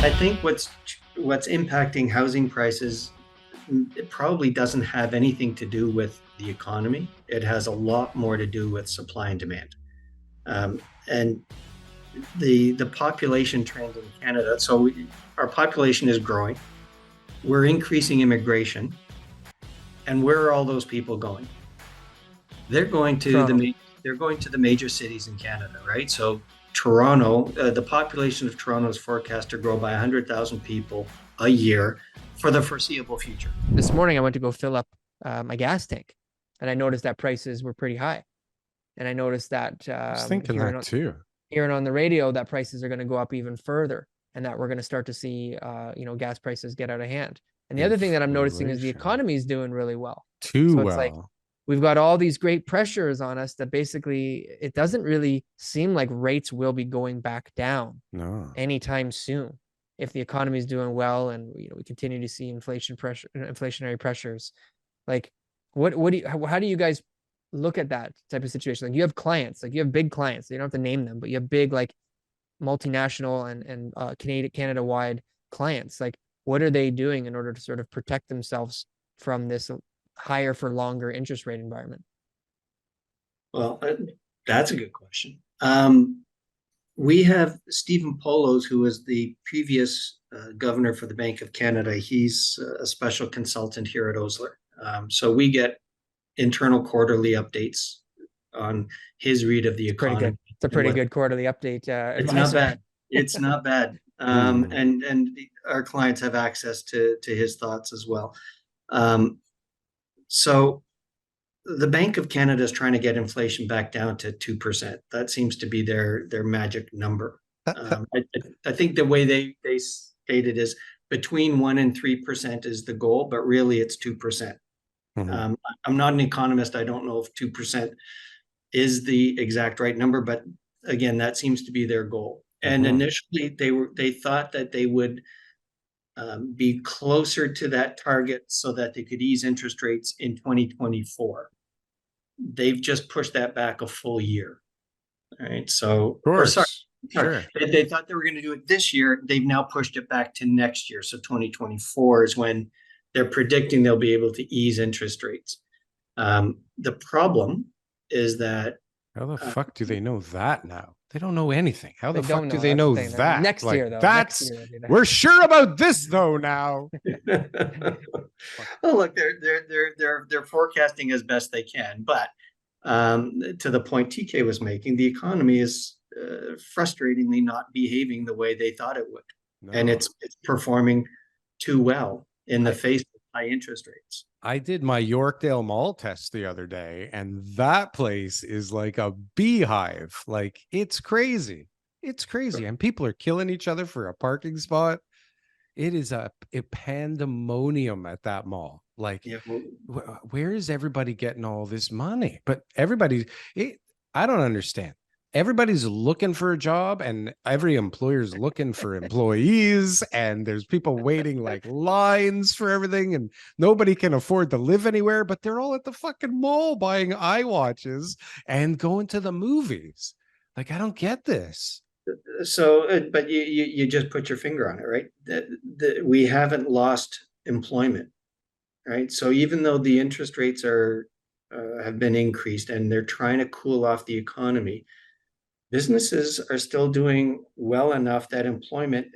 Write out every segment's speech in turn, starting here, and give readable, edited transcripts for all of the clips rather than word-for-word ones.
I think what's impacting housing prices, it probably doesn't have anything to do with the economy. It has a lot more to do with supply and demand. And the population trend in Canada. Our population is growing. We're increasing immigration. And where are all those people going? They're going to Toronto. they're going to the major cities in Canada, right? So Toronto, the population of Toronto is forecast to grow by 100,000 people a year for the foreseeable future. This morning I went to go fill up my gas tank, and I noticed that prices were pretty high. And I noticed that I was thinking that too. Hearing on the radio that prices are going to go up even further, and that we're going to start to see, gas prices get out of hand. And the other thing that I'm noticing is the economy is doing really well. Too It's like we've got all these great pressures on us that basically it doesn't really seem like rates will be going back down anytime soon if the economy is doing well and we continue to see inflationary pressures. Like how do you guys look at that type of situation? Like you have clients, like you have big clients, you don't have to name them, but you have big like multinational and Canada wide clients. Like what are they doing in order to sort of protect themselves from this higher for longer interest rate environment? Well, that's a good question. We have Stephen Poloz, who was the previous governor for the Bank of Canada. He's a special consultant here at Osler. So we get internal quarterly updates on his read of the economy. Pretty good. It's a pretty good quarterly uptate. It's not bad. It's not bad. And our clients have access to his thoughts as well. So the Bank of Canada is trying to get inflation back down to 2%. That seems to be their magic number. I think the way they state it is between 1% and 3% is the goal, but really it's 2%. I'm not an economist. I don't know if 2% is the exact right number, but again, that seems to be their goal. And initially they thought that they would be closer to that target so that they could ease interest rates in 2024. They've just pushed that back a full year. All right. So, Sure. They thought they were going to do it this year. They've now pushed it back to next year. So 2024 is when they're predicting they'll be able to ease interest rates. The problem is that how the fuck do they know that now? They don't know anything. How the fuck do they That's know the thing. that? Next year, though. That's we're sure about this though now. Well, look, they're forecasting as best they can, but to the point TK was making, the economy is frustratingly not behaving the way they thought it would, and it's performing too well in the face of high interest rates. I did my Yorkdale Mall test the other day, and that place is like a beehive. Like it's crazy. It's crazy. And people are killing each other for a parking spot. It is a pandemonium at that mall. Like, where is everybody getting all this money? But I don't understand. Everybody's looking for a job and every employer's looking for employees, and there's people waiting like lines for everything, and nobody can afford to live anywhere, but they're all at the fucking mall buying iWatches and going to the movies. Like, I don't get this. So, but you just put your finger on it, right? We haven't lost employment, right? So even though the interest rates have been increased and they're trying to cool off the economy, businesses are still doing well enough that employment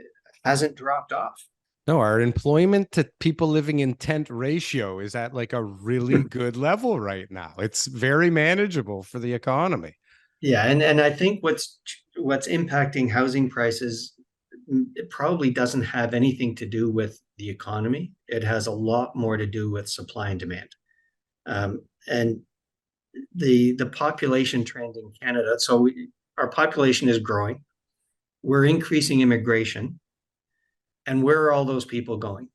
hasn't dropped off. No, our employment to people living in tent ratio is at like a really good level right now. It's very manageable for the economy. Yeah, and I think what's impacting housing prices, it probably doesn't have anything to do with the economy. It has a lot more to do with supply and demand. And the population trend in Canada. So our population is growing. We're increasing immigration. And where are all those people going?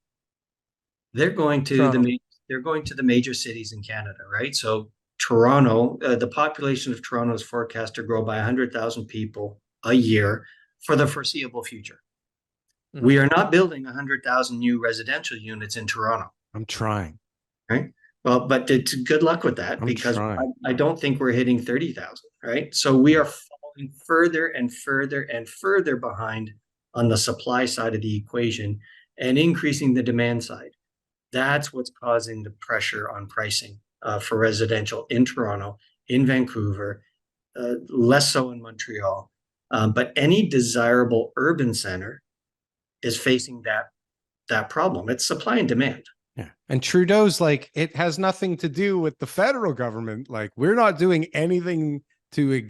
They're going to the major cities in Canada, right? So Toronto, the population of Toronto is forecast to grow by 100,000 people a year for the foreseeable future. We are not building 100,000 new residential units in Toronto. I'm trying. Right. Well, but it's good luck with that, because I don't think we're hitting 30,000. Right. So we are falling further and further and further behind on the supply side of the equation and increasing the demand side. That's what's causing the pressure on pricing for residential in Toronto, in Vancouver, less so in Montreal. But any desirable urban center is facing that problem. It's supply and demand. Yeah. And Trudeau's like, it has nothing to do with the federal government. Like, we're not doing anything to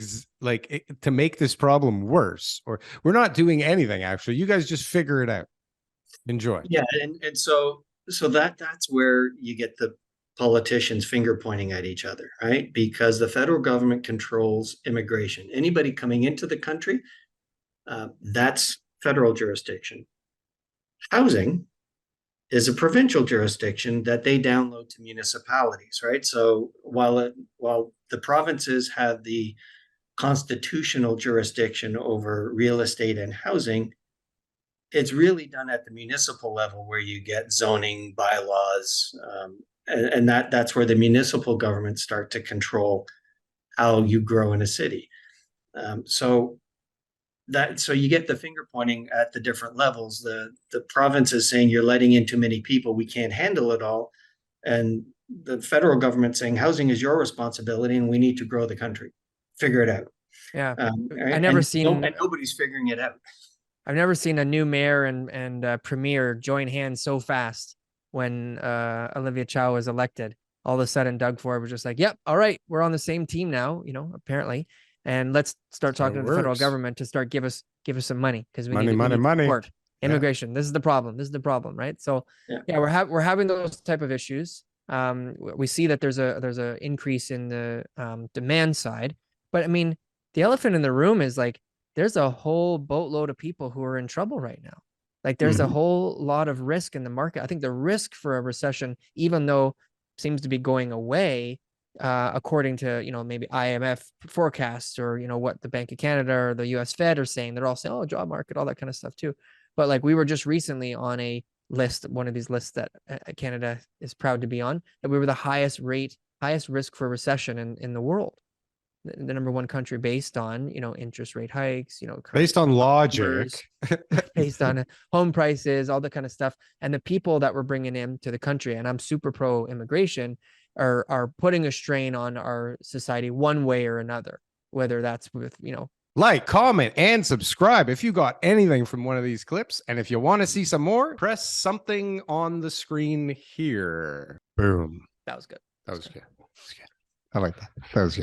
to make this problem worse, or we're not doing anything. Actually, you guys just figure it out. Enjoy. Yeah. And so that's where you get the politicians finger pointing at each other, right? Because the federal government controls immigration. Anybody coming into the country, that's federal jurisdiction. Housing is a provincial jurisdiction that they download to municipalities, right? So while the provinces have the constitutional jurisdiction over real estate and housing, it's really done at the municipal level where you get zoning bylaws, and that's where the municipal governments start to control how you grow in a city. So you get the finger pointing at the different levels. The province is saying you're letting in too many people, we can't handle it all, and the federal government saying housing is your responsibility and we need to grow the country. Figure it out. Yeah, and nobody's figuring it out. I've never seen a new mayor and premier join hands so fast when Olivia Chow was elected. All of a sudden, Doug Ford was just like, "Yep, all right, we're on the same team now." Apparently. And let's start talking to the federal government to start give us some money, because we need support. Immigration. Yeah. This is the problem, right? So yeah, we're having those type of issues. We see that there's a increase in the demand side, but I mean, the elephant in the room is like there's a whole boatload of people who are in trouble right now. Like there's a whole lot of risk in the market. I think the risk for a recession, even though seems to be going away, according to, maybe IMF forecasts, or, what the Bank of Canada or the US Fed are saying. They're all saying, oh, job market, all that kind of stuff too. But like we were just recently on a list, one of these lists that Canada is proud to be on, that we were the highest risk for recession in the world. The number one country based on, interest rate hikes, based on logic, based on home prices, all that kind of stuff. And the people that we're bringing in to the country, and I'm super pro immigration, are putting a strain on our society one way or another, whether that's with, like, comment, and subscribe if you got anything from one of these clips. And if you want to see some more, press something on the screen here. Boom. That was good. That was good. I like that. That was good.